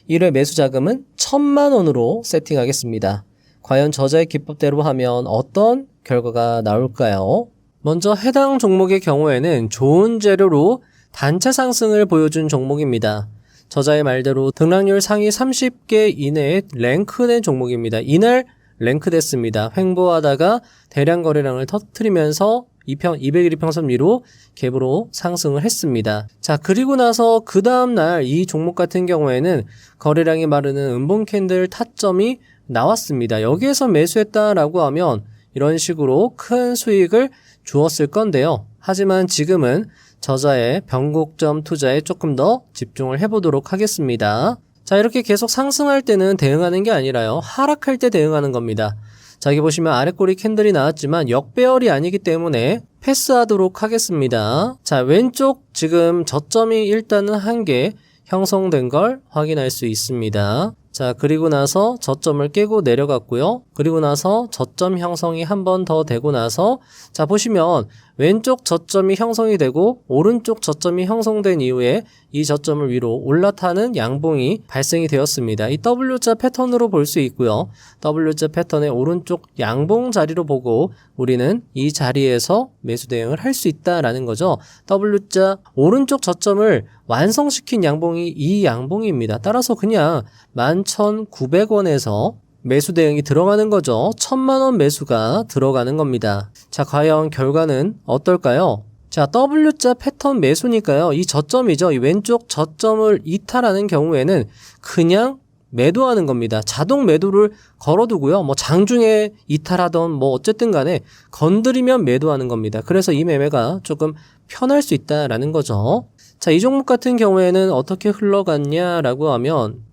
1회 매수 자금은 1,000만 원으로 세팅하겠습니다. 과연 저자의 기법대로 하면 어떤 결과가 나올까요? 먼저 해당 종목의 경우에는 좋은 재료로 단체 상승을 보여준 종목입니다. 저자의 말대로 등락률 상위 30개 이내에 랭크된 종목입니다. 이날 랭크됐습니다. 횡보하다가 대량 거래량을 터뜨리면서 200일 평선 위로 갭으로 상승을 했습니다. 자, 그리고 나서 그 다음날 이 종목 같은 경우에는 거래량이 마르는 음봉 캔들 타점이 나왔습니다. 여기에서 매수했다라고 하면 이런 식으로 큰 수익을 주었을 건데요. 하지만 지금은 저자의 변곡점 투자에 조금 더 집중을 해보도록 하겠습니다. 자, 이렇게 계속 상승할 때는 대응하는 게 아니라요, 하락할 때 대응하는 겁니다. 자, 여기 보시면 아래 꼬리 캔들이 나왔지만 역배열이 아니기 때문에 패스하도록 하겠습니다. 자, 왼쪽 지금 저점이 일단은 한 개 형성된 걸 확인할 수 있습니다. 자, 그리고 나서 저점을 깨고 내려갔고요. 그리고 나서 저점 형성이 한 번 더 되고 나서, 자, 보시면 왼쪽 저점이 형성이 되고 오른쪽 저점이 형성된 이후에 이 저점을 위로 올라타는 양봉이 발생이 되었습니다. 이 W자 패턴으로 볼 수 있고요. W자 패턴의 오른쪽 양봉 자리로 보고 우리는 이 자리에서 매수 대응을 할 수 있다라는 거죠. W자 오른쪽 저점을 완성시킨 양봉이 이 양봉입니다. 따라서 그냥 11,900원에서 매수 대응이 들어가는 거죠. 1,000만원 매수가 들어가는 겁니다. 자, 과연 결과는 어떨까요? 자, W자 패턴 매수니까요. 이 저점이죠. 이 왼쪽 저점을 이탈하는 경우에는 그냥 매도하는 겁니다. 자동 매도를 걸어두고요. 뭐 장중에 이탈하던 뭐 어쨌든 간에 건드리면 매도하는 겁니다. 그래서 이 매매가 조금 편할 수 있다라는 거죠. 자, 이 종목 같은 경우에는 어떻게 흘러갔냐라고 하면,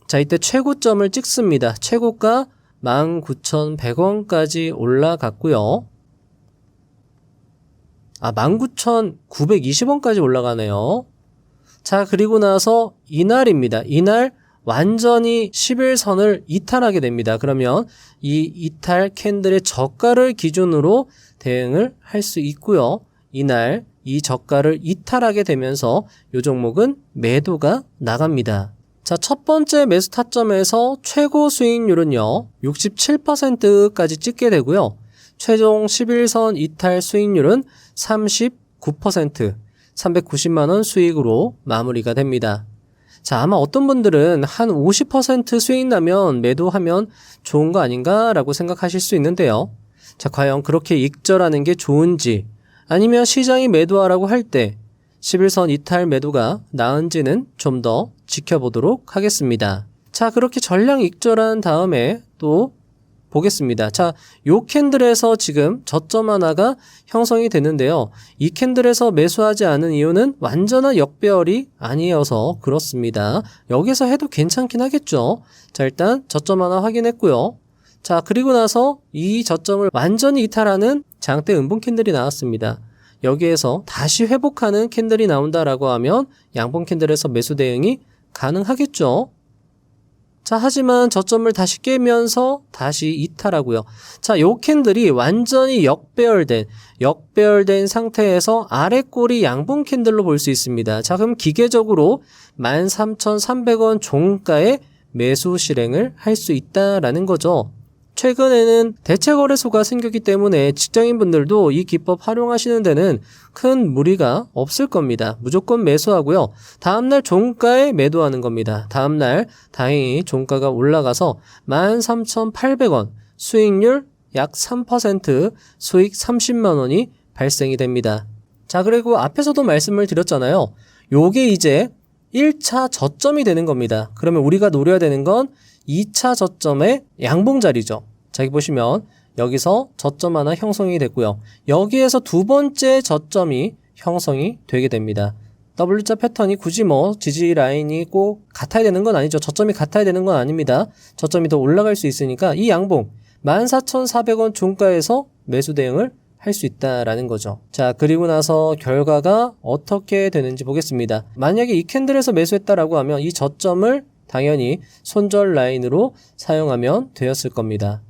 자, 이때 최고점을 찍습니다. 최고가 19,100원까지 올라갔고요. 19,920원까지 올라가네요. 자, 그리고 나서 이날입니다. 이날 완전히 11선을 이탈하게 됩니다. 그러면 이 이탈 캔들의 저가를 기준으로 대응을 할 수 있고요. 이날 이 저가를 이탈하게 되면서 이 종목은 매도가 나갑니다. 자, 첫 번째 매수 타점에서 최고 수익률은요, 67%까지 찍게 되고요. 최종 11선 이탈 수익률은 39%, 390만원 수익으로 마무리가 됩니다. 자, 아마 어떤 분들은 한 50% 수익 나면 매도하면 좋은 거 아닌가라고 생각하실 수 있는데요. 자, 과연 그렇게 익절하는 게 좋은지, 아니면 시장이 매도하라고 할 때 11선 이탈 매도가 나은지는 좀 더 지켜보도록 하겠습니다. 자, 그렇게 전량 익절한 다음에 또 보겠습니다. 자, 요 캔들에서 지금 저점 하나가 형성이 됐는데요. 이 캔들에서 매수하지 않은 이유는 완전한 역배열이 아니어서 그렇습니다. 여기서 해도 괜찮긴 하겠죠. 자, 일단 저점 하나 확인했고요. 자, 그리고 나서 이 저점을 완전히 이탈하는 장대 음봉 캔들이 나왔습니다. 여기에서 다시 회복하는 캔들이 나온다라고 하면 양봉 캔들에서 매수 대응이 가능하겠죠. 자, 하지만 저점을 다시 깨면서 다시 이탈하고요. 자, 요 캔들이 완전히 역배열된 상태에서 아래 꼬리 양봉 캔들로 볼 수 있습니다. 자, 그럼 기계적으로 13,300원 종가에 매수 실행을 할 수 있다라는 거죠. 최근에는 대체 거래소가 생겼기 때문에 직장인분들도 이 기법 활용하시는 데는 큰 무리가 없을 겁니다. 무조건 매수하고요. 다음날 종가에 매도하는 겁니다. 다음날 다행히 종가가 올라가서 13,800원, 수익률 약 3%, 수익 30만 원이 발생이 됩니다. 자, 그리고 앞에서도 말씀을 드렸잖아요. 요게 이제 1차 저점이 되는 겁니다. 그러면 우리가 노려야 되는 건 2차 저점의 양봉 자리죠. 자, 여기 보시면 여기서 저점 하나 형성이 됐고요. 여기에서 두 번째 저점이 형성이 되게 됩니다. W자 패턴이 굳이 뭐 지지 라인이 꼭 같아야 되는 건 아니죠. 저점이 같아야 되는 건 아닙니다. 저점이 더 올라갈 수 있으니까 이 양봉 14,400원 종가에서 매수 대응을 할 수 있다라는 거죠. 자, 그리고 나서 결과가 어떻게 되는지 보겠습니다. 만약에 이 캔들에서 매수했다라고 하면 이 저점을 당연히 손절 라인으로 사용하면 되었을 겁니다.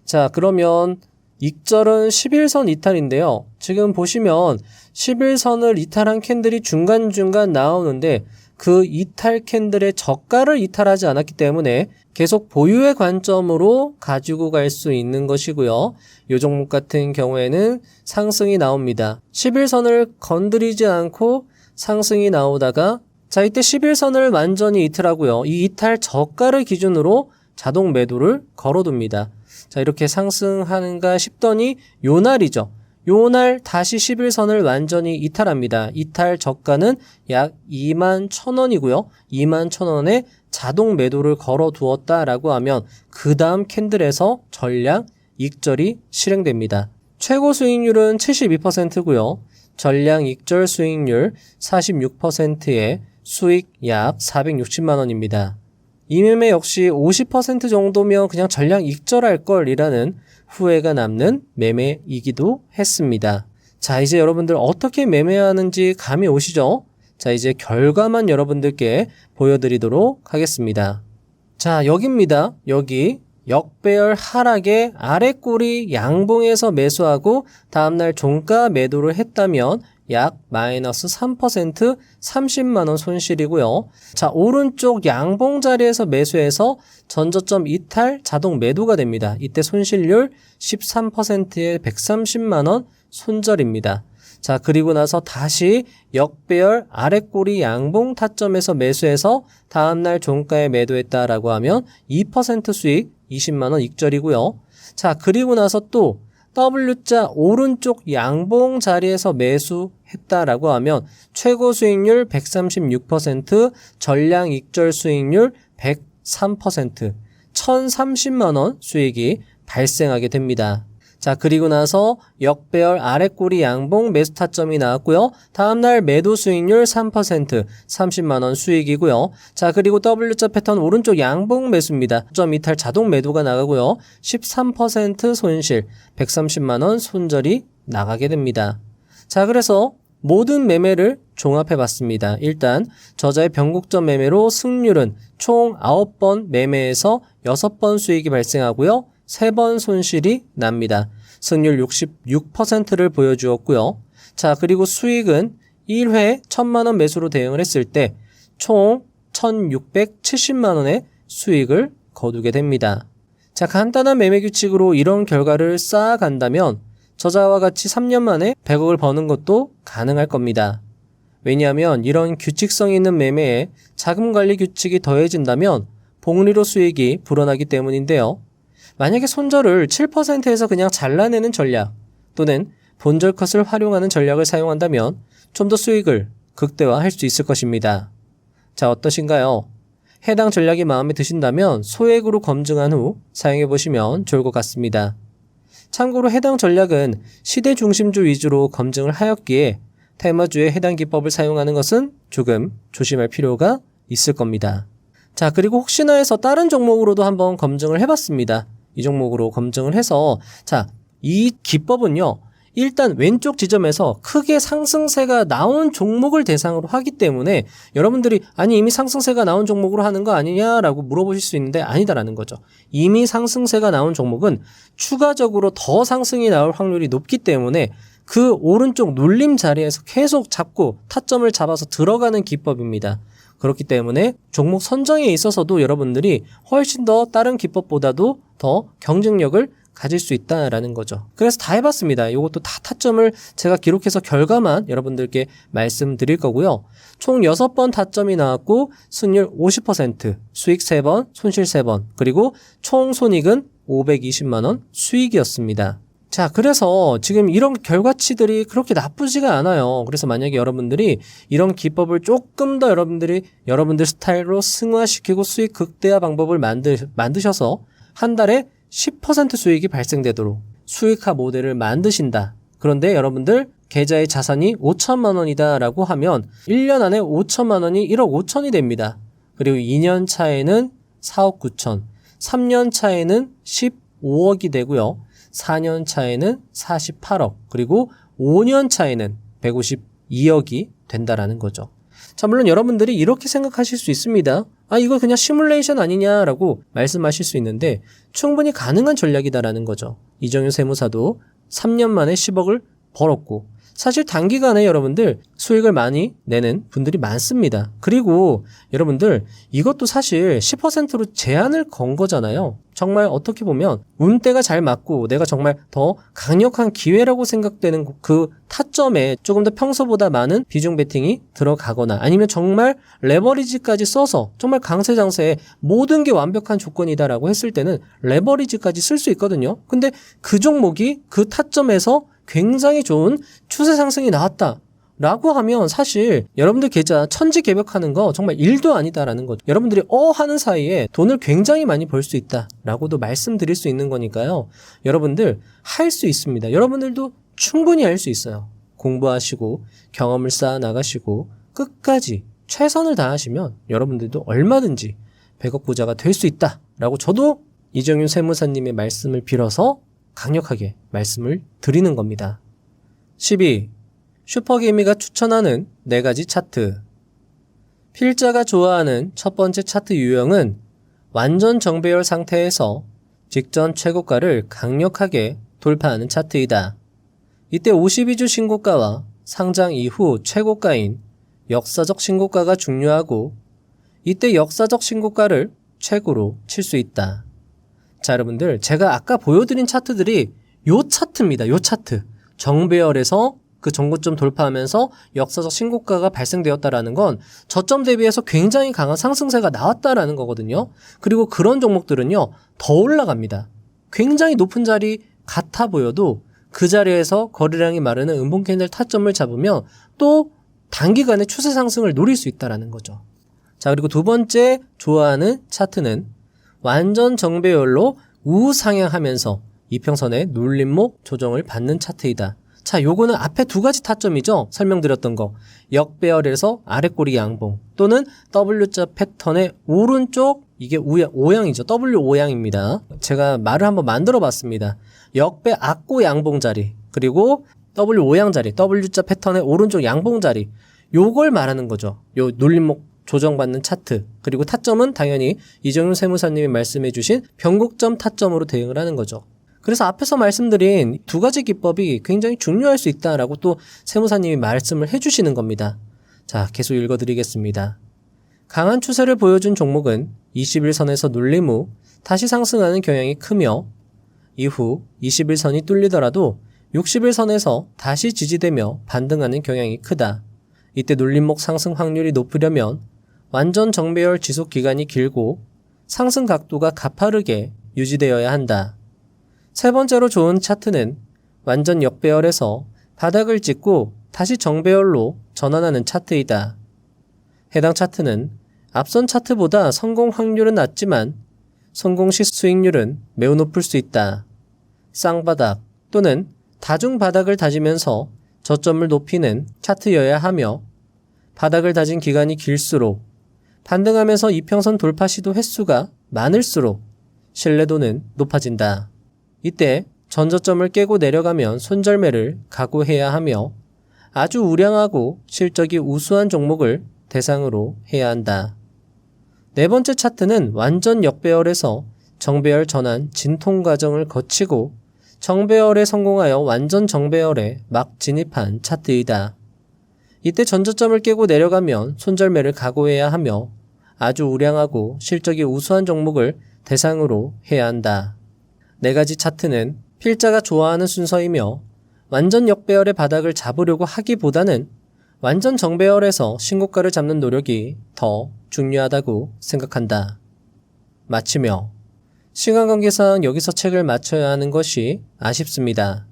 자, 그러면 익절은 11선 이탈인데요. 지금 보시면 11선을 이탈한 캔들이 중간중간 나오는데 그 이탈 캔들의 저가를 이탈하지 않았기 때문에 계속 보유의 관점으로 가지고 갈 수 있는 것이고요. 이 종목 같은 경우에는 상승이 나옵니다. 11선을 건드리지 않고 상승이 나오다가, 자, 이때 11선을 완전히 이탈하고요. 이 이탈 저가를 기준으로 자동 매도를 걸어둡니다. 자, 이렇게 상승하는가 싶더니 요 날이죠. 요날 다시 11선을 완전히 이탈합니다. 이탈 저가는 약 21,000원이고요. 21,000원에 자동 매도를 걸어 두었다라고 하면 그 다음 캔들에서 전량 익절이 실행됩니다. 최고 수익률은 72%고요. 전량 익절 수익률 46%에 수익 약 460만원입니다. 이 매매 역시 50% 정도면 그냥 전량 익절할 걸이라는 후회가 남는 매매이기도 했습니다. 자, 이제 여러분들 어떻게 매매하는지 감이 오시죠? 자, 이제 결과만 여러분들께 보여드리도록 하겠습니다. 자, 여기입니다. 여기 역배열 하락에 아래 꼬리 양봉에서 매수하고 다음날 종가 매도를 했다면 약 마이너스 3% 30만원 손실이고요. 자, 오른쪽 양봉 자리에서 매수해서 전저점 이탈 자동 매도가 됩니다. 이때 손실률 13%에 130만원 손절입니다. 자, 그리고 나서 다시 역배열 아랫꼬리 양봉 타점에서 매수해서 다음날 종가에 매도했다라고 하면 2% 수익 20만원 익절이고요. 자, 그리고 나서 또 W자 오른쪽 양봉 자리에서 매수했다라고 하면 최고 수익률 136%, 전량 익절 수익률 103%, 1030만원 수익이 발생하게 됩니다. 자, 그리고 나서 역배열 아랫꼬리 양봉 매수 타점이 나왔고요. 다음날 매도 수익률 3%, 30만원 수익이고요. 자, 그리고 W자 패턴 오른쪽 양봉 매수입니다. 점 이탈 자동 매도가 나가고요. 13% 손실, 130만원 손절이 나가게 됩니다. 자, 그래서 모든 매매를 종합해봤습니다. 일단 저자의 변곡점 매매로 승률은 총 9번 매매에서 6번 수익이 발생하고요. 3번 손실이 납니다. 승률 66%를 보여주었고요. 자, 그리고 수익은 1회 1000만원 매수로 대응을 했을 때 총 1670만원의 수익을 거두게 됩니다. 자, 간단한 매매 규칙으로 이런 결과를 쌓아간다면 저자와 같이 3년 만에 100억을 버는 것도 가능할 겁니다. 왜냐하면 이런 규칙성 있는 매매에 자금관리 규칙이 더해진다면 복리로 수익이 불어나기 때문인데요. 만약에 손절을 7%에서 그냥 잘라내는 전략 또는 본절 컷을 활용하는 전략을 사용한다면 좀 더 수익을 극대화할 수 있을 것입니다. 자, 어떠신가요? 해당 전략이 마음에 드신다면 소액으로 검증한 후 사용해보시면 좋을 것 같습니다. 참고로 해당 전략은 시대 중심주 위주로 검증을 하였기에 테마주의 해당 기법을 사용하는 것은 조금 조심할 필요가 있을 겁니다. 자, 그리고 혹시나 해서 다른 종목으로도 한번 검증을 해봤습니다. 이 종목으로 검증을 해서 자, 이 기법은요. 일단 왼쪽 지점에서 크게 상승세가 나온 종목을 대상으로 하기 때문에 여러분들이 아니 이미 상승세가 나온 종목으로 하는 거 아니냐라고 물어보실 수 있는데 아니다라는 거죠. 이미 상승세가 나온 종목은 추가적으로 더 상승이 나올 확률이 높기 때문에 그 오른쪽 눌림 자리에서 계속 잡고 타점을 잡아서 들어가는 기법입니다. 그렇기 때문에 종목 선정에 있어서도 여러분들이 훨씬 더 다른 기법보다도 더 경쟁력을 가질 수 있다라는 거죠. 그래서 다 해봤습니다. 이것도 다 타점을 제가 기록해서 결과만 여러분들께 말씀드릴 거고요. 총 6번 타점이 나왔고 승률 50%, 수익 3번, 손실 3번, 그리고 총 손익은 520만원 수익이었습니다. 자, 그래서 지금 이런 결과치들이 그렇게 나쁘지가 않아요. 그래서 만약에 여러분들이 이런 기법을 조금 더 여러분들 스타일로 승화시키고 수익 극대화 방법을 만드셔서 한 달에 10% 수익이 발생되도록 수익화 모델을 만드신다. 그런데 여러분들 계좌의 자산이 5천만 원이다 라고 하면 1년 안에 5천만 원이 1억 5천이 됩니다. 그리고 2년 차에는 4억 9천, 3년 차에는 15억이 되고요. 4년 차에는 48억, 그리고 5년 차에는 152억이 된다라는 거죠. 자, 물론 여러분들이 이렇게 생각하실 수 있습니다. 아, 이거 그냥 시뮬레이션 아니냐라고 말씀하실 수 있는데 충분히 가능한 전략이다라는 거죠. 이정효 세무사도 3년 만에 10억을 벌었고 사실 단기간에 여러분들 수익을 많이 내는 분들이 많습니다. 그리고 여러분들 이것도 사실 10%로 제한을 건 거잖아요. 정말 어떻게 보면 운대가 잘 맞고 내가 정말 더 강력한 기회라고 생각되는 그 타점에 조금 더 평소보다 많은 비중 베팅이 들어가거나 아니면 정말 레버리지까지 써서 정말 강세장세에 모든 게 완벽한 조건이다라고 했을 때는 레버리지까지 쓸 수 있거든요. 근데 그 종목이 그 타점에서 굉장히 좋은 추세 상승이 나왔다 라고 하면 사실 여러분들 계좌 천지개벽하는 거 정말 일도 아니다라는 거죠. 여러분들이 하는 사이에 돈을 굉장히 많이 벌 수 있다 라고도 말씀드릴 수 있는 거니까요. 여러분들 할 수 있습니다. 여러분들도 충분히 할 수 있어요. 공부하시고 경험을 쌓아 나가시고 끝까지 최선을 다하시면 여러분들도 얼마든지 100억 부자가 될 수 있다 라고 저도 이정윤 세무사님의 말씀을 빌어서 강력하게 말씀을 드리는 겁니다. 12. 슈퍼개미가 추천하는 4가지 차트. 필자가 좋아하는 첫 번째 차트 유형은 완전 정배열 상태에서 직전 최고가를 강력하게 돌파하는 차트이다. 이때 52주 신고가와 상장 이후 최고가인 역사적 신고가가 중요하고 이때 역사적 신고가를 최고로 칠 수 있다. 자, 여러분들 제가 아까 보여드린 차트들이 요 차트입니다. 요 차트. 정배열에서 그 전고점 돌파하면서 역사적 신고가가 발생되었다라는 건 저점 대비해서 굉장히 강한 상승세가 나왔다라는 거거든요. 그리고 그런 종목들은요, 더 올라갑니다. 굉장히 높은 자리 같아 보여도 그 자리에서 거래량이 마르는 음봉 캔들 타점을 잡으면 또 단기간에 추세 상승을 노릴 수 있다라는 거죠. 자, 그리고 두 번째 좋아하는 차트는 완전 정배열로 우상향하면서 이평선의 눌림목 조정을 받는 차트이다. 자, 요거는 앞에 2가지 타점이죠. 설명드렸던 거. 역배열에서 아랫꼬리 양봉 또는 W자 패턴의 오른쪽 이게 O양이죠. W O양입니다. 제가 말을 한번 만들어 봤습니다. 역배 악고 양봉 자리 그리고 W O양 자리, W자 패턴의 오른쪽 양봉 자리 요걸 말하는 거죠. 요 눌림목 조정받는 차트 그리고 타점은 당연히 이정윤 세무사님이 말씀해 주신 변곡점 타점으로 대응을 하는 거죠. 그래서 앞에서 말씀드린 2가지 기법이 굉장히 중요할 수 있다라고 또 세무사님이 말씀을 해주시는 겁니다. 자, 계속 읽어드리겠습니다. 강한 추세를 보여준 종목은 21선에서 눌림 후 다시 상승하는 경향이 크며 이후 21선이 뚫리더라도 61선에서 다시 지지되며 반등하는 경향이 크다. 이때 눌림목 상승 확률이 높으려면 완전 정배열 지속 기간이 길고 상승 각도가 가파르게 유지되어야 한다. 세 번째로 좋은 차트는 완전 역배열에서 바닥을 찍고 다시 정배열로 전환하는 차트이다. 해당 차트는 앞선 차트보다 성공 확률은 낮지만 성공 시 수익률은 매우 높을 수 있다. 쌍바닥 또는 다중바닥을 다지면서 저점을 높이는 차트여야 하며 바닥을 다진 기간이 길수록 반등하면서 이평선 돌파 시도 횟수가 많을수록 신뢰도는 높아진다. 이때 전저점을 깨고 내려가면 손절매를 각오해야 하며 아주 우량하고 실적이 우수한 종목을 대상으로 해야 한다. 네 번째 차트는 완전 역배열에서 정배열 전환 진통 과정을 거치고 정배열에 성공하여 완전 정배열에 막 진입한 차트이다. 이때 전저점을 깨고 내려가면 손절매를 각오해야 하며 아주 우량하고 실적이 우수한 종목을 대상으로 해야 한다. 4가지 차트는 필자가 좋아하는 순서이며 완전 역배열의 바닥을 잡으려고 하기보다는 완전 정배열에서 신고가를 잡는 노력이 더 중요하다고 생각한다. 마치며 시간 관계상 여기서 책을 마쳐야 하는 것이 아쉽습니다.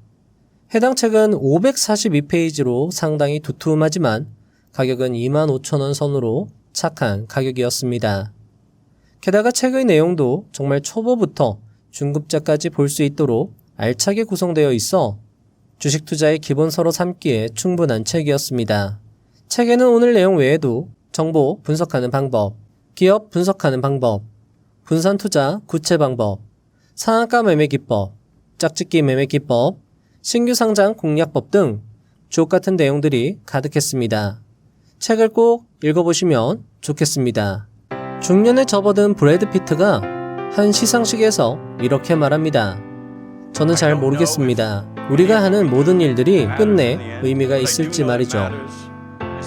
해당 책은 542페이지로 상당히 두툼하지만 가격은 25,000원 선으로 착한 가격이었습니다. 게다가 책의 내용도 정말 초보부터 중급자까지 볼 수 있도록 알차게 구성되어 있어 주식 투자의 기본서로 삼기에 충분한 책이었습니다. 책에는 오늘 내용 외에도 정보 분석하는 방법, 기업 분석하는 방법, 분산 투자 구체 방법, 상한가 매매 기법, 짝짓기 매매 기법, 신규 상장 공략법 등 주옥 같은 내용들이 가득했습니다. 책을 꼭 읽어보시면 좋겠습니다. 중년에 접어든 브래드 피트가 한 시상식에서 이렇게 말합니다. 저는 잘 모르겠습니다. 우리가 하는 모든 일들이 끝내 의미가 있을지 말이죠.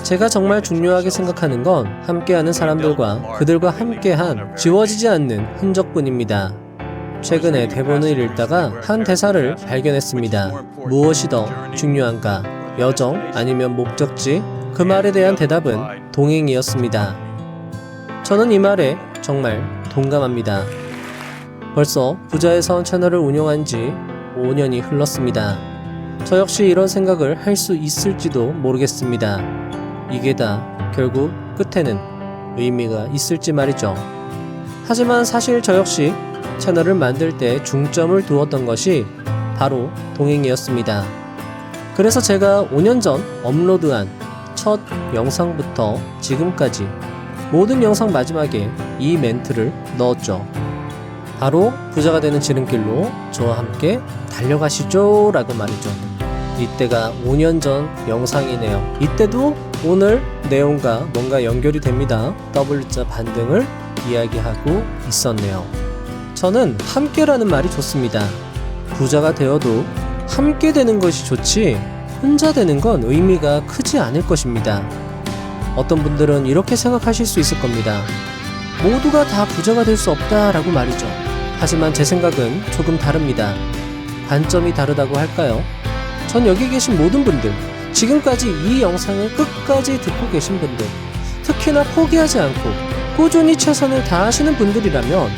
제가 정말 중요하게 생각하는 건 함께하는 사람들과 그들과 함께한 지워지지 않는 흔적뿐입니다. 최근에 대본을 읽다가 한 대사를 발견했습니다. 무엇이 더 중요한가? 여정 아니면 목적지? 그 말에 대한 대답은 동행이었습니다. 저는 이 말에 정말 동감합니다. 벌써 부자의 선 채널을 운영한 지 5년이 흘렀습니다. 저 역시 이런 생각을 할 수 있을지도 모르겠습니다. 이게 다 결국 끝에는 의미가 있을지 말이죠. 하지만 사실 저 역시 채널을 만들 때 중점을 두었던 것이 바로 동행이었습니다. 그래서 제가 5년 전 업로드한 첫 영상부터 지금까지 모든 영상 마지막에 이 멘트를 넣었죠. 바로 부자가 되는 지름길로 저와 함께 달려가시죠 라고 말이죠. 이때가 5년 전 영상이네요. 이때도 오늘 내용과 뭔가 연결이 됩니다. W자 반등을 이야기하고 있었네요. 저는 함께라는 말이 좋습니다. 부자가 되어도 함께 되는 것이 좋지 혼자 되는 건 의미가 크지 않을 것입니다. 어떤 분들은 이렇게 생각하실 수 있을 겁니다. 모두가 다 부자가 될 수 없다라고 말이죠. 하지만 제 생각은 조금 다릅니다. 관점이 다르다고 할까요? 전 여기 계신 모든 분들, 지금까지 이 영상을 끝까지 듣고 계신 분들, 특히나 포기하지 않고 꾸준히 최선을 다하시는 분들이라면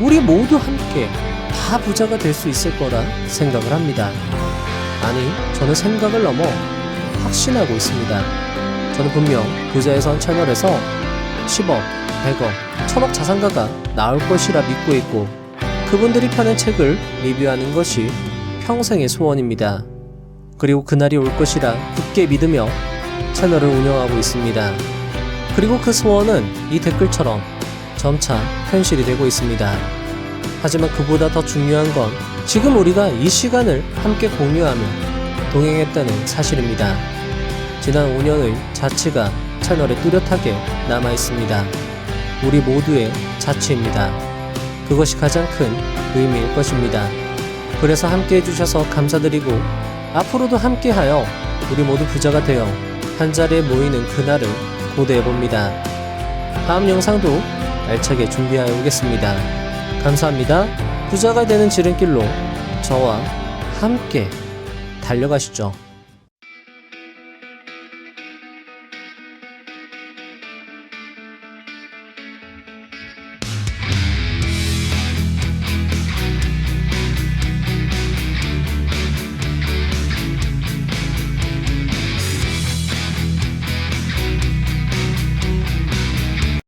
우리 모두 함께 다 부자가 될 수 있을 거라 생각을 합니다. 아니, 저는 생각을 넘어 확신하고 있습니다. 저는 분명 부자의 선 채널에서 10억, 100억, 1000억 자산가가 나올 것이라 믿고 있고 그분들이 펴낸 책을 리뷰하는 것이 평생의 소원입니다. 그리고 그날이 올 것이라 굳게 믿으며 채널을 운영하고 있습니다. 그리고 그 소원은 이 댓글처럼 점차 현실이 되고 있습니다. 하지만 그보다 더 중요한 건 지금 우리가 이 시간을 함께 공유하며 동행했다는 사실입니다. 지난 5년의 자취가 채널에 뚜렷하게 남아있습니다. 우리 모두의 자취입니다. 그것이 가장 큰 의미일 것입니다. 그래서 함께 해주셔서 감사드리고 앞으로도 함께하여 우리 모두 부자가 되어 한자리에 모이는 그날을 고대해봅니다. 다음 영상도 알차게 준비하여 오겠습니다. 감사합니다. 부자가 되는 지름길로 저와 함께 달려가시죠.